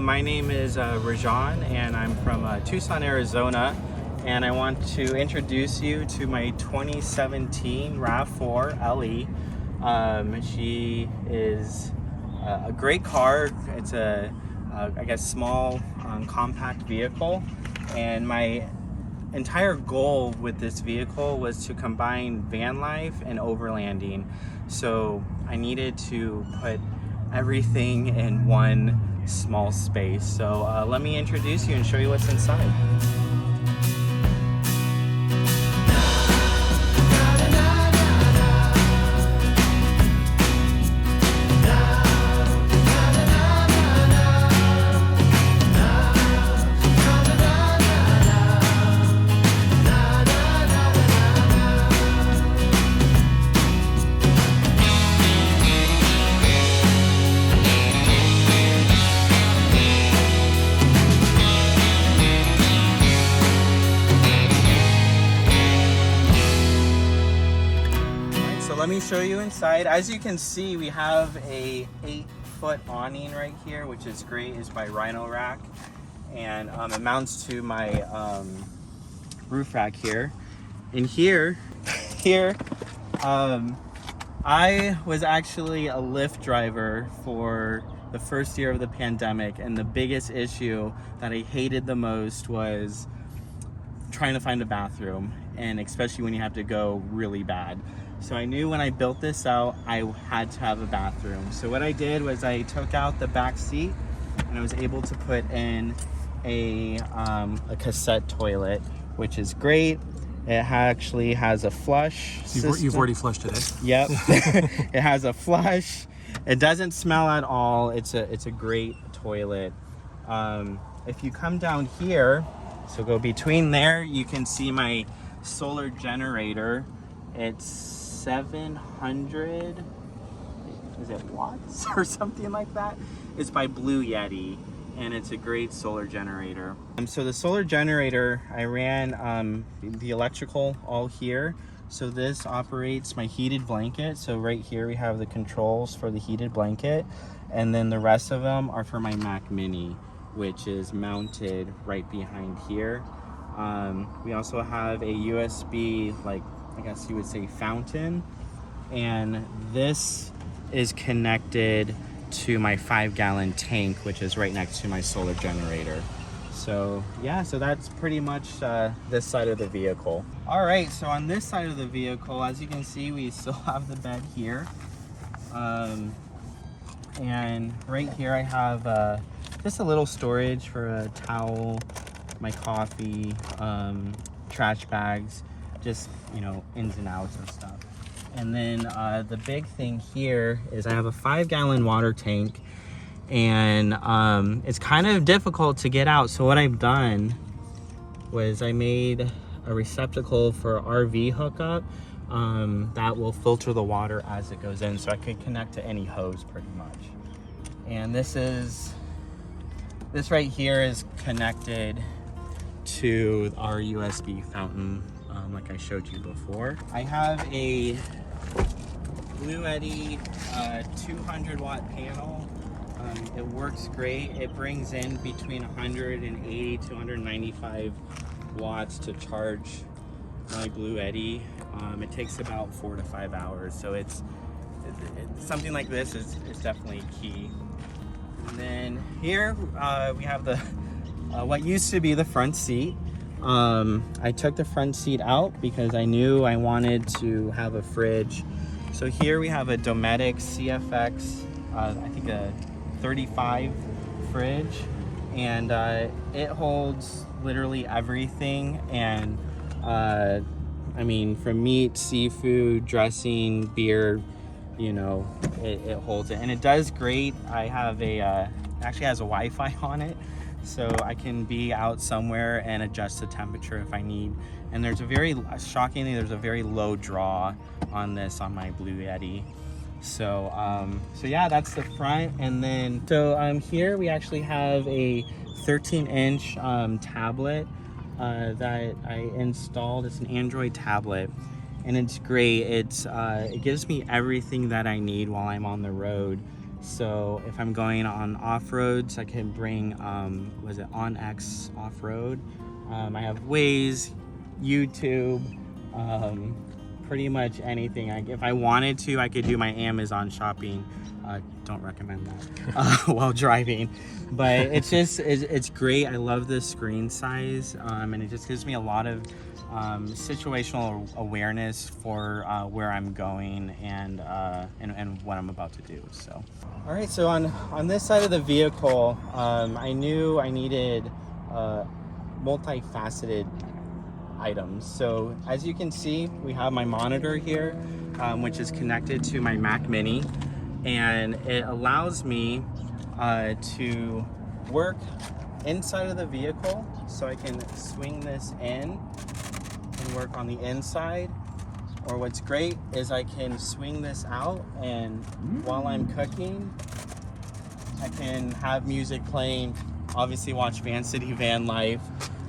my name is Rajan, and I'm from Tucson, Arizona, and I want to introduce you to my 2017 Rav4 LE. She is a great car. It's a, I guess, small, compact vehicle, and my entire goal with this vehicle was to combine van life and overlanding. So I needed to put everything in one small space. So let me introduce you and show you what's inside. Let me show you inside. As you can see, we have a 8-foot awning right here, which is great. It's by Rhino Rack, and it mounts to my roof rack here. And here, I was actually a Lyft driver for the first year of the pandemic, and the biggest issue that I hated the most was trying to find a bathroom, and especially when you have to go really bad. So I knew when I built this out, I had to have a bathroom. So what I did was I took out the back seat, and I was able to put in a cassette toilet, which is great. It actually has a flush system. You've already flushed it, eh? Yep. It has a flush. It doesn't smell at all. It's a great toilet. If you come down here, so go between there, you can see my solar generator. It's 700, is it watts or something like that? It's by Blue Yeti, and it's a great solar generator. So the solar generator, I ran the electrical all here. So this operates my heated blanket. So right here we have the controls for the heated blanket, and then the rest of them are for my Mac Mini, which is mounted right behind here. We also have a USB, like, I guess you would say, fountain, and this is connected to my 5-gallon tank, which is right next to my solar generator. So yeah, so that's pretty much this side of the vehicle. All right, so on this side of the vehicle, as you can see, we still have the bed here, and right here I have just a little storage for a towel, my coffee, trash bags, just, you know, ins and outs and stuff. And then the big thing here is I have a 5-gallon water tank, and it's kind of difficult to get out. So what I've done was I made a receptacle for RV hookup that will filter the water as it goes in, so I can connect to any hose pretty much. And this right here is connected to our USB fountain, like I showed you before. I have a Blue Yeti 200 watt panel. It works great. It brings in between 180 to 195 watts to charge my Blue Yeti. It takes about 4 to 5 hours, so it's something like this is definitely key. And then here we have the what used to be the front seat. I took the front seat out because I knew I wanted to have a fridge. So here we have a Dometic CFX, I think a 35 fridge, and it holds literally everything. And I mean, from meat, seafood, dressing, beer, you know, it holds it, and it does great. I have actually has a Wi-Fi on it, so I can be out somewhere and adjust the temperature if I need. And there's shockingly, there's a very low draw on this on my Blue Yeti. So yeah, that's the front. And then here we actually have a 13-inch tablet that I installed. It's an Android tablet, and it's great. It gives me everything that I need while I'm on the road. So if I'm going on off-roads, I can bring, was it OnX off-road? I have Waze, YouTube, pretty much anything. If I wanted to, I could do my Amazon shopping. Don't recommend that while driving, but it's great. I love the screen size, and it just gives me a lot of situational awareness for where I'm going and what I'm about to do. So, all right. So on this side of the vehicle, I knew I needed multifaceted items. So as you can see, we have my monitor here, which is connected to my Mac Mini, and it allows me to work inside of the vehicle. So I can swing this in and work on the inside, or what's great is I can swing this out, and while I'm cooking, I can have music playing, obviously watch Vancity Vanlife,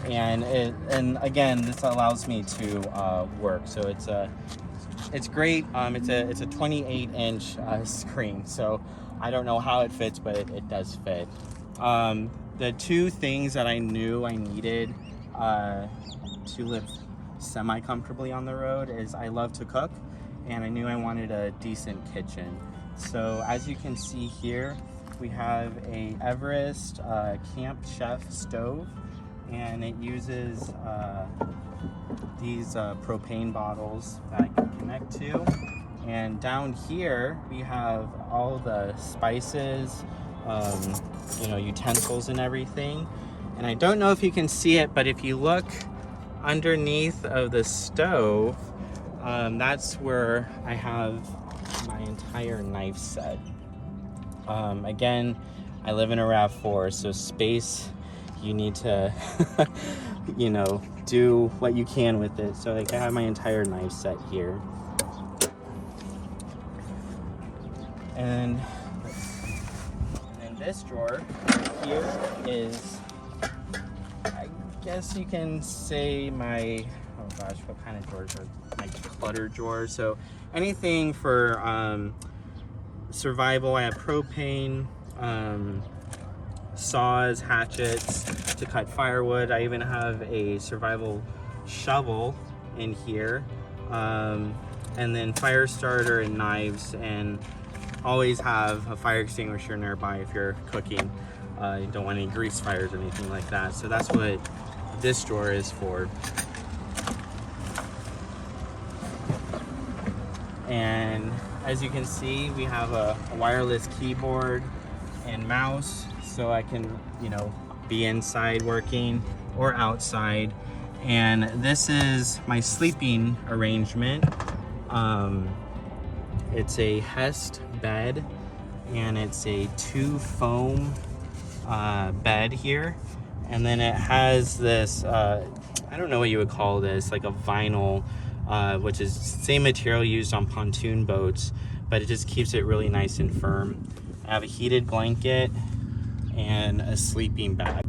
and again, this allows me to work. So it's great. It's a 28-inch screen, so I don't know how it fits, but it does fit. The two things that I knew I needed to live semi-comfortably on the road is I love to cook, and I knew I wanted a decent kitchen. So as you can see here, we have a Everest Camp Chef stove, and it uses these propane bottles that I can connect to. And down here we have all the spices, utensils and everything. And I don't know if you can see it, but if you look underneath of the stove, that's where I have my entire knife set. Again, I live in a Rav4, so space, you need to do what you can with it. So like I have my entire knife set here, and in this drawer here is, I guess you can say my, oh gosh, what kind of drawers are my clutter drawers? So anything for survival. I have propane, saws, hatchets to cut firewood. I even have a survival shovel in here, and then fire starter and knives, and always have a fire extinguisher nearby if you're cooking. You don't want any grease fires or anything like that. So that's what this drawer is for. And as you can see, we have a wireless keyboard and mouse, so I can, be inside working or outside. And this is my sleeping arrangement. It's a Hest bed, and it's a 2 foam bed here. And then it has this, I don't know what you would call this, like a vinyl, which is same material used on pontoon boats, but it just keeps it really nice and firm. I have a heated blanket and a sleeping bag.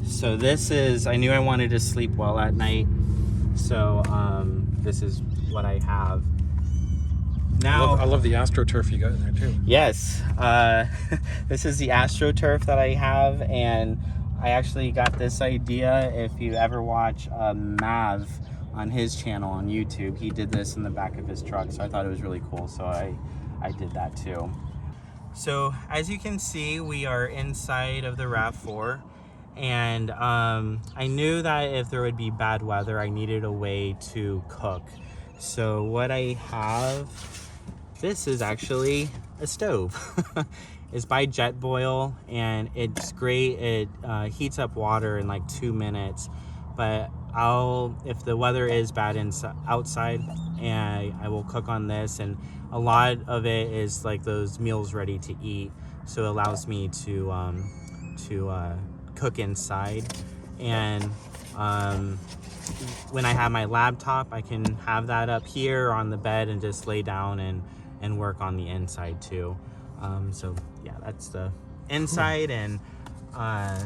So this is, I knew I wanted to sleep well at night, so this is what I have. Now, I love the AstroTurf you got in there too. Yes, this is the AstroTurf that I have, and I actually got this idea. If you ever watch Mav on his channel on YouTube, he did this in the back of his truck, so I thought it was really cool, so I did that too. So as you can see, we are inside of the Rav4, and I knew that if there would be bad weather, I needed a way to cook. So what I have, this is actually a stove. It's by Jetboil, and it's great. It heats up water in like 2 minutes, but if the weather is bad outside, and I will cook on this, and a lot of it is like those meals ready to eat, so it allows me to cook inside. And when I have my laptop, I can have that up here on the bed and just lay down and work on the inside too. So yeah, that's the inside. And a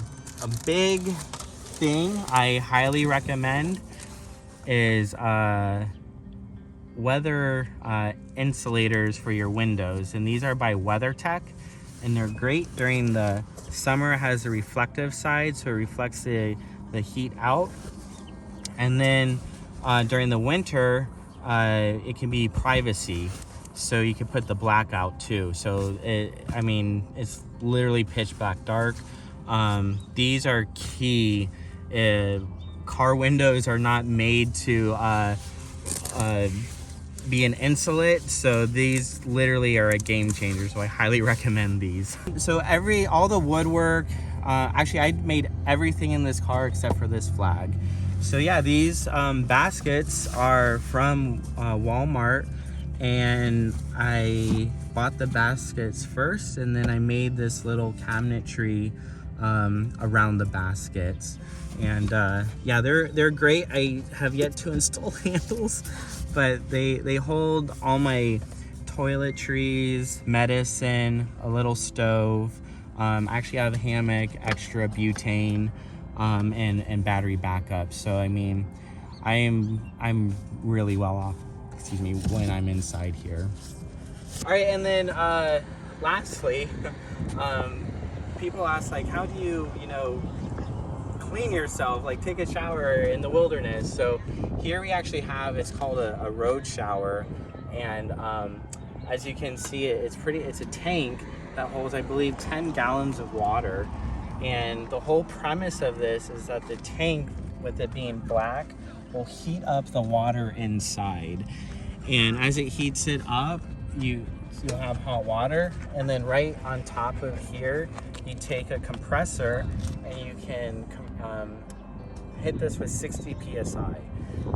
big thing I highly recommend is weather insulators for your windows, and these are by WeatherTech, and they're great during the summer. It has a reflective side, so it reflects the heat out, and then during the winter it can be privacy, so you can put the black out too. So it's literally pitch black dark. These are key. Car windows are not made to be an insulate, so these literally are a game changer, so I highly recommend these. So all the woodwork, actually I made everything in this car except for this flag. So yeah, these baskets are from Walmart, and I bought the baskets first, and then I made this little cabinetry around the baskets. And yeah, they're great. I have yet to install handles, but they hold all my toiletries, medicine, a little stove. I actually have a hammock, extra butane, and battery backup. So I mean, I'm really well off, when I'm inside here. All right, and then lastly, people ask, like, how do you clean yourself, like take a shower in the wilderness? So here we actually have, it's called a road shower, and as you can see, it's a tank that holds, I believe, 10 gallons of water. And the whole premise of this is that the tank, with it being black, will heat up the water inside, and as it heats it up, you'll have hot water, and then right on top of here you take a compressor and you can hit this with 60 psi.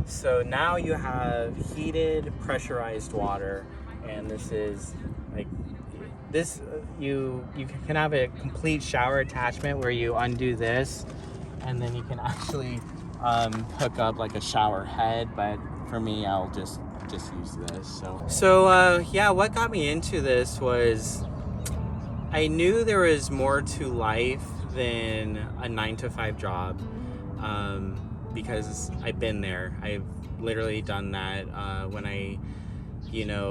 So now you have heated, pressurized water, and this is like this. You can have a complete shower attachment where you undo this, and then you can actually hook up like a shower head. But for me, I'll just use this. So yeah, what got me into this was I knew there was more to life than a 9-to-5 job, because I've been there. I've literally done that when I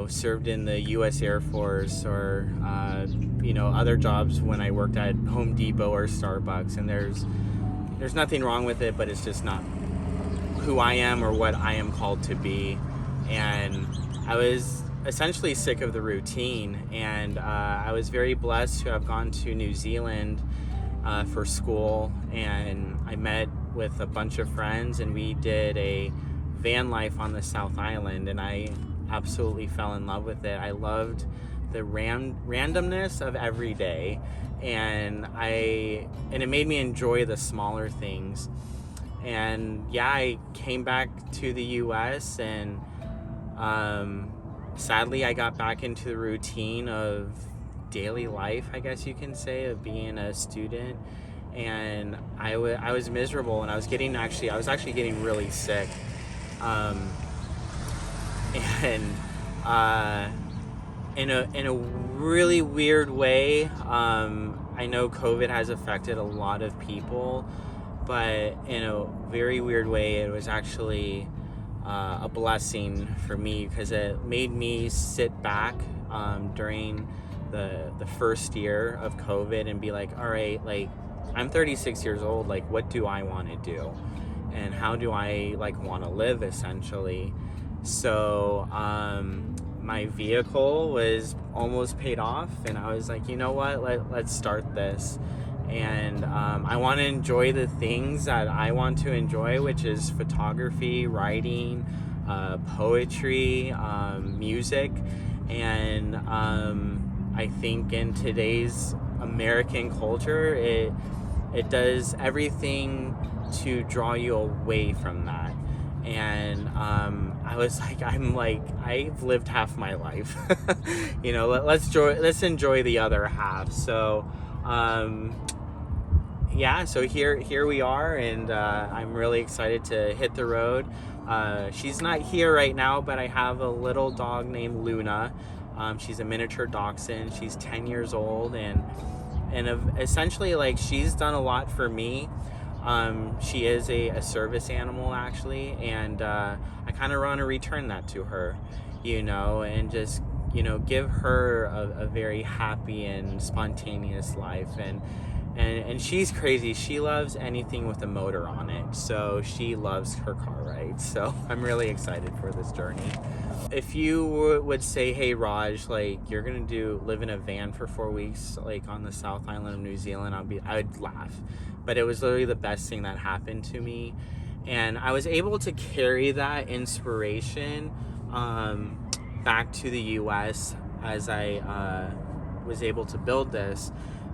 served in the US Air Force, or other jobs when I worked at Home Depot or Starbucks. And there's nothing wrong with it, but it's just not who I am or what I am called to be. And I was essentially sick of the routine, and I was very blessed to have gone to New Zealand for school, and I met with a bunch of friends, and we did a van life on the South Island, and I absolutely fell in love with it. I loved the randomness of every day, and it made me enjoy the smaller things. And yeah, I came back to the US, and sadly I got back into the routine of daily life, I guess you can say, of being a student, and I was miserable, and I was actually getting really sick, and in a really weird way. I know COVID has affected a lot of people, but in a very weird way, it was actually a blessing for me, because it made me sit back during the first year of COVID and be like, all right, like, I'm 36 years old, like, what do I want to do, and how do I want to live, essentially. So my vehicle was almost paid off, and I was like, you know what, let's start this. And I want to enjoy the things that I want to enjoy, which is photography, writing, poetry, music. And I think in today's American culture, it does everything to draw you away from that. And I was like, I've lived half my life. Let's enjoy the other half. So yeah, so here we are, and I'm really excited to hit the road. She's not here right now, but I have a little dog named Luna. She's a miniature dachshund. She's 10 years old, and essentially, she's done a lot for me. She is a service animal, actually, and I kind of want to return that to her, and just, give her a very happy and spontaneous life. And she's crazy. She loves anything with a motor on it. So she loves her car rides. So I'm really excited for this journey. If you would say, hey, Raj, like, you're going to live in a van for 4 weeks, like on the South Island of New Zealand, I'd laugh. But it was literally the best thing that happened to me. And I was able to carry that inspiration back to the US as I was able to build this.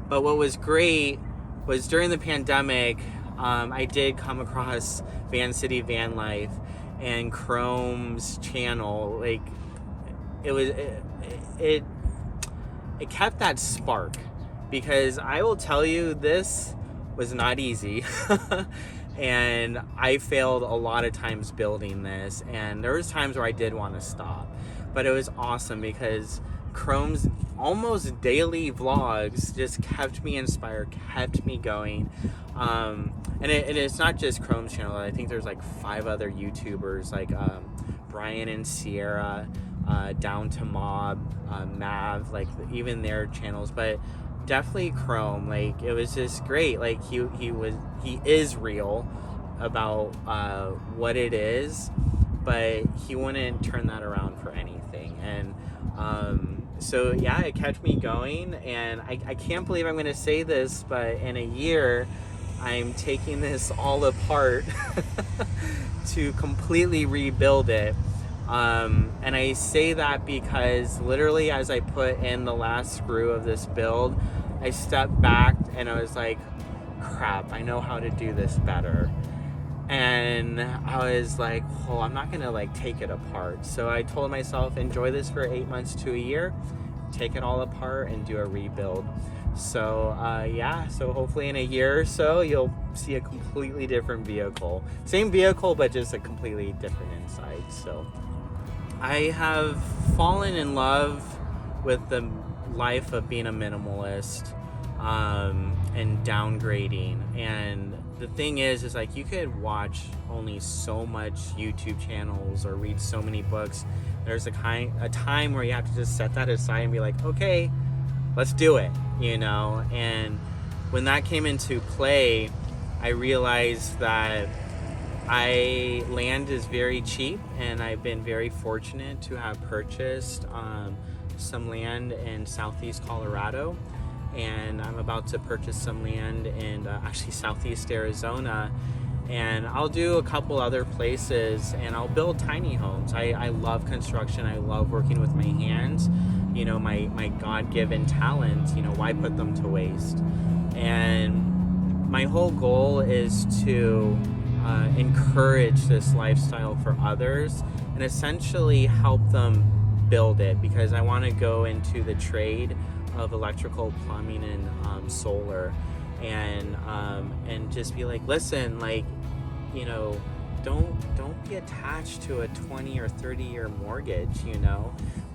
But what was great was during the pandemic, I did come across Vancity Vanlife and Chrome's channel. Like, it kept that spark, because I will tell you, this was not easy. And I failed a lot of times building this, and there was times where I did want to stop, but it was awesome because Chrome's almost daily vlogs just kept me inspired, kept me going. And it's not just Chrome's channel. I think there's like 5 other YouTubers, like Brian and Sierra, Down to Mob, Mav, like even their channels. But definitely Chrome, like, it was just great. Like, he is real about what it is, but he wouldn't turn that around for anything. And so yeah, it kept me going. And I can't believe I'm gonna say this, but in a year I'm taking this all apart to completely rebuild it. And I say that because literally as I put in the last screw of this build, I stepped back and I was like, crap, I know how to do this better. And I was like, oh, I'm not gonna like take it apart. So I told myself, enjoy this for 8 months to a year, take it all apart and do a rebuild. So yeah, so hopefully in a year or so you'll see a completely different vehicle. Same vehicle, but just a completely different inside. So I have fallen in love with the life of being a minimalist, and downgrading. And the thing is like, you could watch only so much YouTube channels or read so many books. There's a time where you have to just set that aside and be like, okay, let's do it, And when that came into play, I realized that land is very cheap, and I've been very fortunate to have purchased some land in southeast Colorado, and I'm about to purchase some land in actually southeast Arizona, and I'll do a couple other places, and I'll build tiny homes. I love construction. I love working with my hands, my God-given talent. Why put them to waste? And my whole goal is to encourage this lifestyle for others and essentially help them build it, because I want to go into the trade of electrical, plumbing, and solar, and just be like, listen, like, don't be attached to a 20 or 30 year mortgage.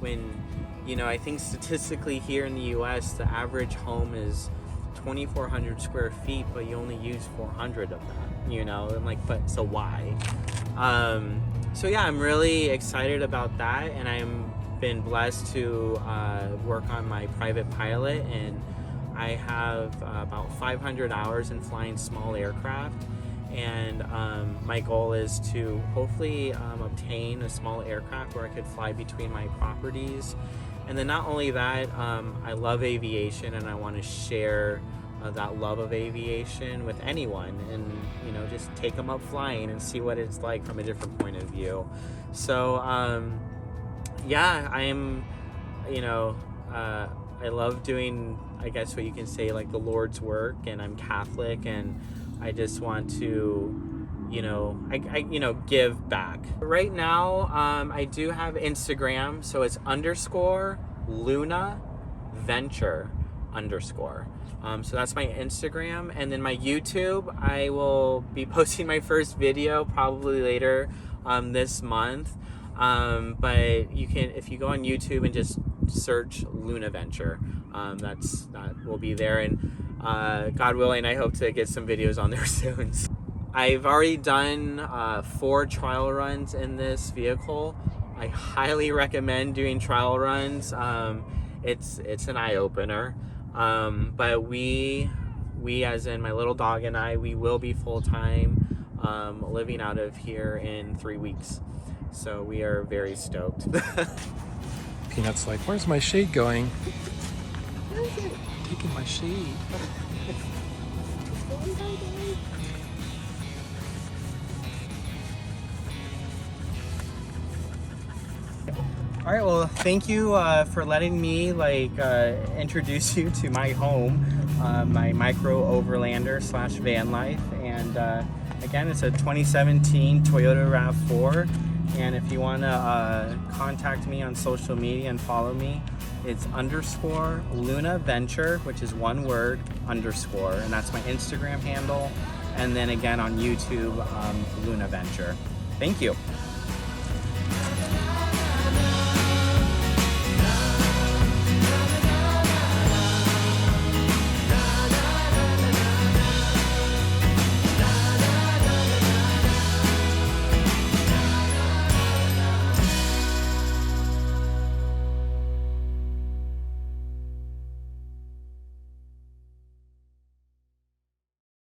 When I think statistically here in the US, the average home is 2,400 square feet, but you only use 400 of that. And like, but so why? So yeah, I'm really excited about that, and I'm been blessed to work on my private pilot, and I have about 500 hours in flying small aircraft, and my goal is to hopefully obtain a small aircraft where I could fly between my properties. And then not only that, I love aviation, and I want to share that love of aviation with anyone, and just take them up flying and see what it's like from a different point of view. So yeah, I'm I love doing, I guess what you can say, like the Lord's work, and I'm Catholic, and I just want to I give back. Right now I do have Instagram, so it's _Luna Venture _ so that's my Instagram. And then my YouTube, I will be posting my first video probably later this month. But you can, if you go on YouTube and just search Luna Venture, that will be there. And God willing, I hope to get some videos on there soon. I've already done 4 trial runs in this vehicle. I highly recommend doing trial runs. It's an eye-opener. But we as in my little dog and I, we will be full-time living out of here in 3 weeks. So we are very stoked. Peanut's like, where's my shade going? Taking my shade. All right, well, thank you for letting me introduce you to my home, my micro overlander / van life. And again, it's a 2017 Toyota RAV4. And if you want to contact me on social media and follow me, it's _Luna Venture, which is one word, _, and that's my Instagram handle. And then again on YouTube, Luna Venture. Thank you.